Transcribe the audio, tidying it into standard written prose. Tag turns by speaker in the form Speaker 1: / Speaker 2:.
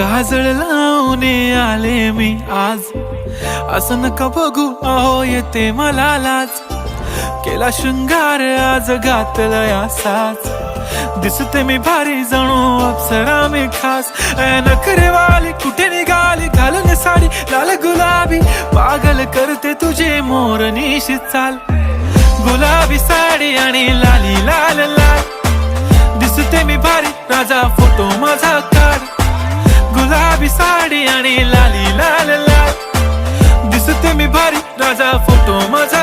Speaker 1: काजळ लावून आले मी आज, असं नका बघू अहो येते मला लाज. केला शृंगार आज घातलाय असाच, दिसते मी भारी जणू अप्सरा मी खास. नखरेवाली कुठे निघाली घालून साडी लाल गुलाबी, पागल करते तुझे मोरनीशी चाल. गुलाबी साडी आणि लाली लाल लाल, दिसते मी भारी राजा फोटो माझा काढ. गुलाबी साडी आणि लाली लाल लाल, दिसते मी भारी राजा फोटो माझा